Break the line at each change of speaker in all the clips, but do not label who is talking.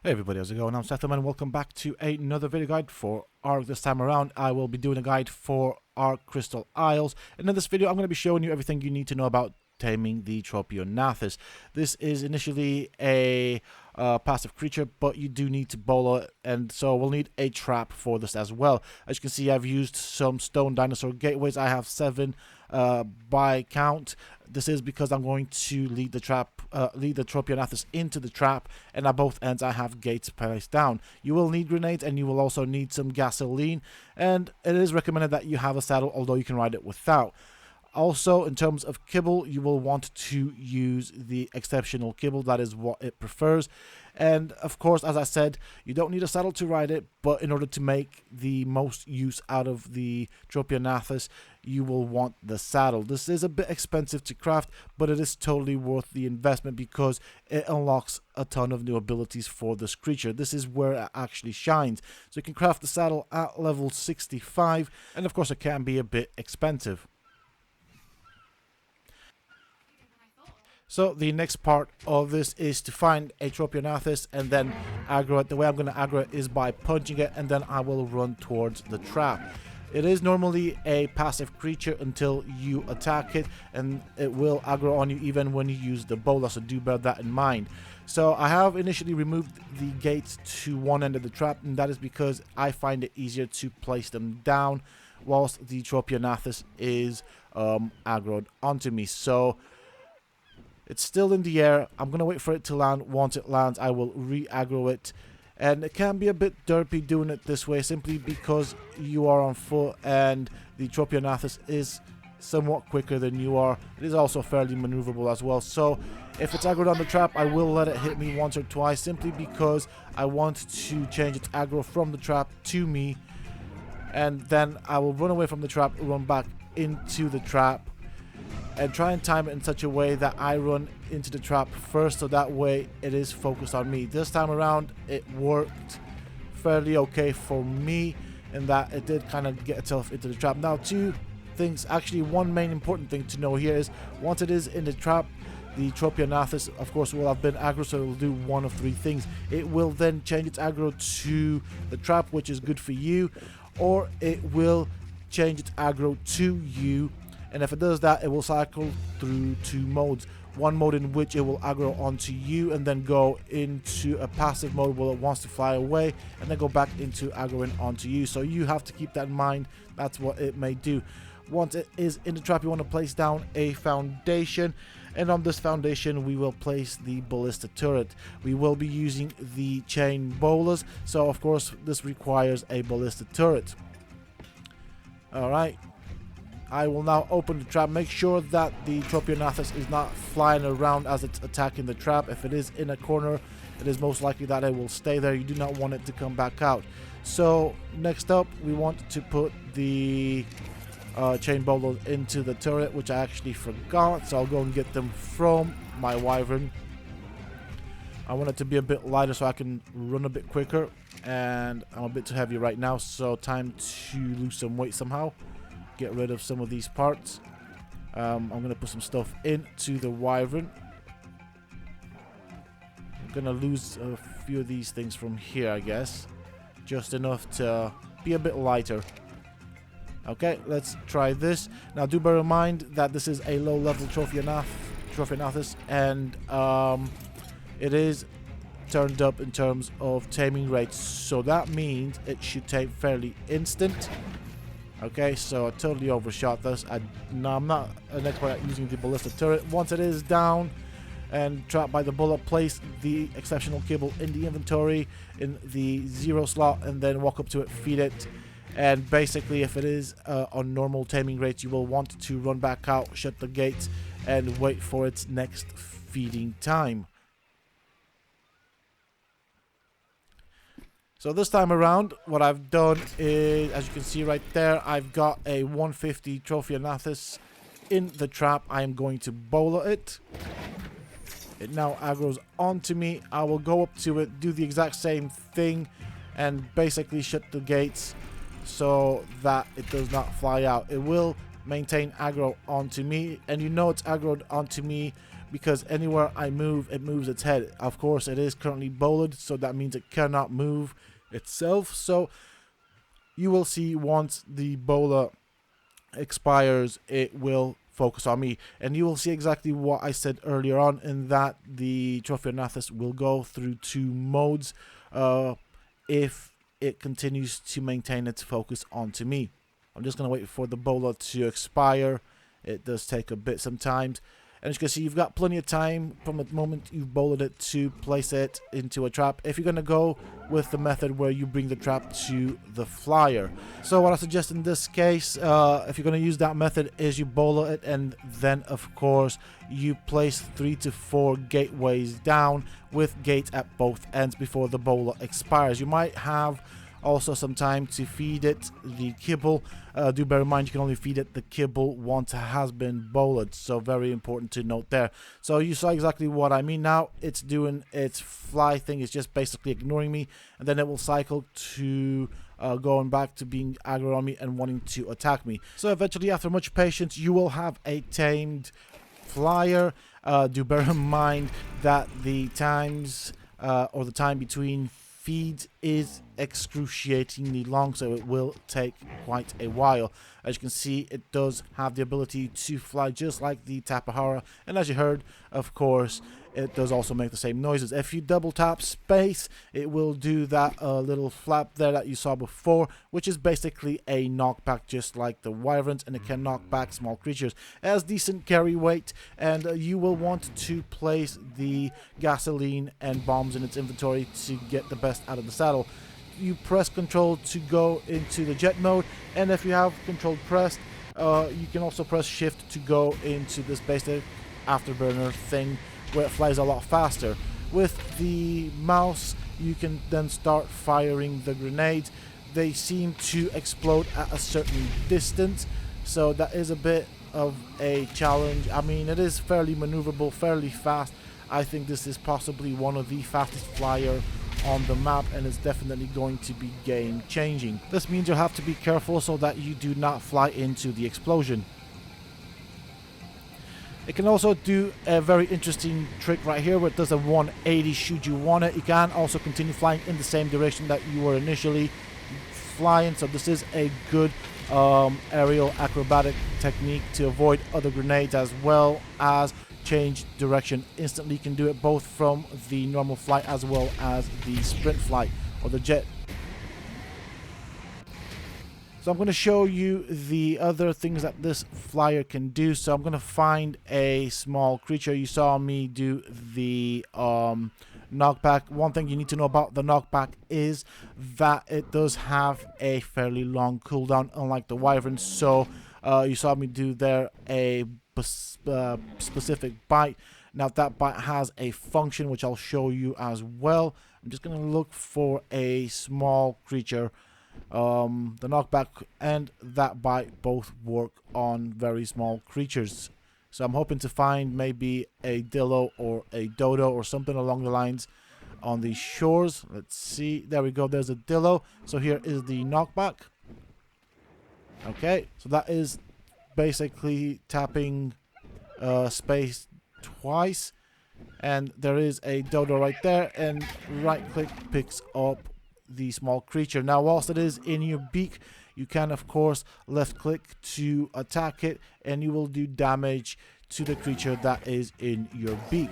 Hey everybody, how's it going? I'm Sethum and welcome back to another video guide for Ark. This time around I will be doing a guide for Ark Crystal Isles, and in this video I'm going to be showing you everything you need to know about taming the Tropeognathus. This is initially a passive creature, but you do need to bowl it, and so we'll need a trap for this as well. As you can see, I've used some stone dinosaur gateways. I have 7 by count. This is because I'm going to lead the Tropeognathus into the trap, and at both ends I have gates placed down. You will need grenades, and you will also need some gasoline, and it is recommended that you have a saddle, although you can ride it without. Also, in terms of kibble, you will want to use the exceptional kibble. That is what it prefers. And of course, as I said, you don't need a saddle to ride it, but in order to make the most use out of the Tropeognathus, you will want the saddle. This is a bit expensive to craft, but it is totally worth the investment because it unlocks a ton of new abilities for this creature. This is where it actually shines. So you can craft the saddle at level 65, and of course it can be a bit expensive. So the next part of this is to find a Tropeognathus and then aggro it. The way I'm going to aggro it is by punching it, and then I will run towards the trap. It is normally a passive creature until you attack it, and it will aggro on you even when you use the bowler, so do bear that in mind. So I have initially removed the gates to one end of the trap, and that is because I find it easier to place them down whilst the Tropeognathus is aggroed onto me. So it's still in the air. I'm going to wait for it to land. Once it lands, I will re-aggro it. And it can be a bit derpy doing it this way, simply because you are on foot and the Tropeognathus is somewhat quicker than you are. It is also fairly maneuverable as well. So if it's aggroed on the trap, I will let it hit me once or twice, simply because I want to change its aggro from the trap to me. And then I will run away from the trap, run back into the trap, and try and time it in such a way that I run into the trap first, so that way it is focused on me. This time around it worked fairly okay for me in that it did kind of get itself into the trap. Now, two things, actually one main important thing to know here is once it is in the trap, the Tropeognathus of course will have been aggro, so it will do one of 3 things. It will then change its aggro to the trap, which is good for you, or it will change its aggro to you. And if it does that, it will cycle through 2 modes. One mode in which it will aggro onto you and then go into a passive mode where it wants to fly away and then go back into aggroing onto you. So you have to keep that in mind. That's what it may do. Once it is in the trap, you want to place down a foundation, and on this foundation we will place the ballista turret. We will be using the chain bowlers, so of course this requires a ballista turret. Alright, I will now open the trap. Make sure that the Tropeognathus is not flying around as it's attacking the trap. If it is in a corner, it is most likely that it will stay there. You do not want it to come back out. So next up, we want to put the chain bowlers into the turret, which I actually forgot. So I'll go and get them from my wyvern. I want it to be a bit lighter so I can run a bit quicker, and I'm a bit too heavy right now, so time to lose some weight somehow. Get rid of some of these parts. I'm going to put some stuff into the wyvern. I'm going to lose a few of these things from here, I guess. Just enough to be a bit lighter. Okay, let's try this. Now do bear in mind that this is a low level Tropeognathus, and it is turned up in terms of taming rates. So that means it should tame fairly instant. Okay, so I totally overshot this. Now I'm not an expert at using the ballista turret. Once it is down and trapped by the bullet, place the exceptional kibble in the inventory in the 0 slot, and then walk up to it, feed it. And basically, if it is on normal taming rates, you will want to run back out, shut the gates, and wait for its next feeding time. So this time around, what I've done is, as you can see right there, I've got a 150 Tropeognathus in the trap. I am going to bowler it. It now aggroes onto me. I will go up to it, do the exact same thing, and basically shut the gates so that it does not fly out. It will maintain aggro onto me, and you know it's aggroed onto me because anywhere I move, it moves its head. Of course, it is currently bowled, so that means it cannot move itself. So you will see once the bowler expires, it will focus on me, and you will see exactly what I said earlier on, in that the Tropeognathus will go through 2 modes if it continues to maintain its focus onto me. I'm just going to wait for the bowler to expire. It does take a bit sometimes. And as you can see, you've got plenty of time from the moment you've bowled it to place it into a trap, if you're going to go with the method where you bring the trap to the flyer. So what I suggest in this case, if you're going to use that method, is you bowl it, and then of course you place 3 to 4 gateways down with gates at both ends before the bowler expires. You might have also some time to feed it the kibble. Do bear in mind you can only feed it the kibble once it has been bowled, so very important to note there. So you saw exactly what I mean. Now it's doing its fly thing, it's just basically ignoring me, and then it will cycle to going back to being aggro on me and wanting to attack me. So eventually, after much patience, you will have a tamed flyer. Do bear in mind that the times or the time between feeds is excruciatingly long, so it will take quite a while. As you can see, it does have the ability to fly just like the Tapahara, and as you heard, of course, it does also make the same noises. If you double tap space, it will do that little flap there that you saw before, which is basically a knockback just like the wyverns, and it can knock back small creatures. It has decent carry weight, and you will want to place the gasoline and bombs in its inventory to get the best out of the saddle. You press control to go into the jet mode, and if you have control pressed, you can also press shift to go into this basic afterburner thing where it flies a lot faster. With the mouse, you can then start firing the grenades. They seem to explode at a certain distance, so that is a bit of a challenge. I mean, it is fairly maneuverable, fairly fast. I think this is possibly one of the fastest flyer on the map, and it's definitely going to be game changing. This means you'll have to be careful so that you do not fly into the explosion. It can also do a very interesting trick right here where it does a 180 should you want it. You can also continue flying in the same direction that you were initially flying, so this is a good aerial acrobatic technique to avoid other grenades, as well as change direction instantly. You can do it both from the normal flight as well as the sprint flight or the jet. So I'm going to show you the other things that this flyer can do. So I'm going to find a small creature. You saw me do the knockback. One thing you need to know about the knockback is that it does have a fairly long cooldown, unlike the wyvern. So you saw me do there a specific bite. Now that bite has a function which I'll show you as well. I'm just going to look for a small creature. The knockback and that bite both work on very small creatures, so I'm hoping to find maybe a dillo or a dodo or something along the lines on the shores. Let's see, there we go, there's a dillo. So here is the knockback. Okay, so that is basically tapping space twice, and there is a dodo right there, and right click picks up the small creature. Now whilst it is in your beak, you can of course left click to attack it, and you will do damage to the creature that is in your beak.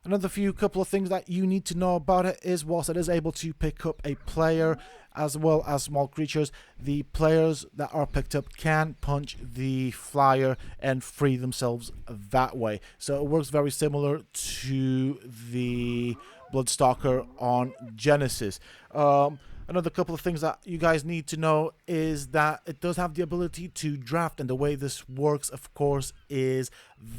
Another couple of things that you need to know about it is, whilst it is able to pick up a player as well as small creatures, the players that are picked up can punch the flyer and free themselves that way. So it works very similar to the Bloodstalker on Genesis. Another couple of things that you guys need to know is that it does have the ability to draft, and the way this works, of course, is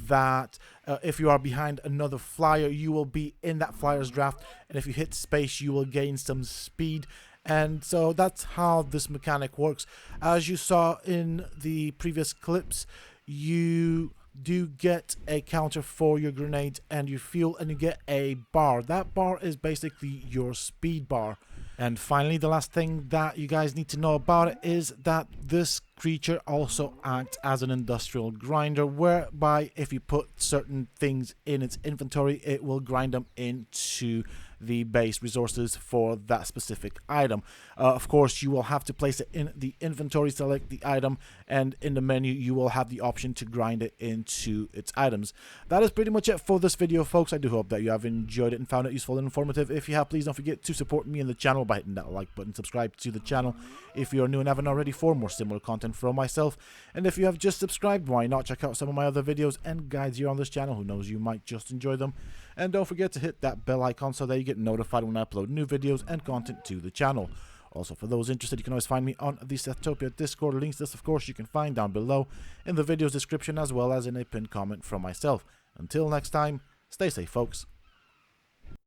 that if you are behind another flyer, you will be in that flyer's draft, and if you hit space, you will gain some speed. And so that's how this mechanic works. As you saw in the previous clips, you do get a counter for your grenades and your fuel, and you get a bar. That bar is basically your speed bar. And finally, the last thing that you guys need to know about it is that this creature also acts as an industrial grinder, whereby if you put certain things in its inventory, it will grind them into the base resources for that specific item. Of course, you will have to place it in the inventory, select the item, and in the menu you will have the option to grind it into its items. That is pretty much it for this video, folks. I do hope that you have enjoyed it and found it useful and informative. If you have, please don't forget to support me and the channel by hitting that like button, subscribe to the channel if you are new and haven't already for more similar content from myself. And if you have just subscribed, why not check out some of my other videos and guides here on this channel? Who knows, you might just enjoy them. And don't forget to hit that bell icon so that you get notified when I upload new videos and content to the channel. Also, for those interested, you can always find me on the Sethtopia Discord. Links this, of course, you can find down below in the video's description as well as in a pinned comment from myself. Until next time, stay safe, folks.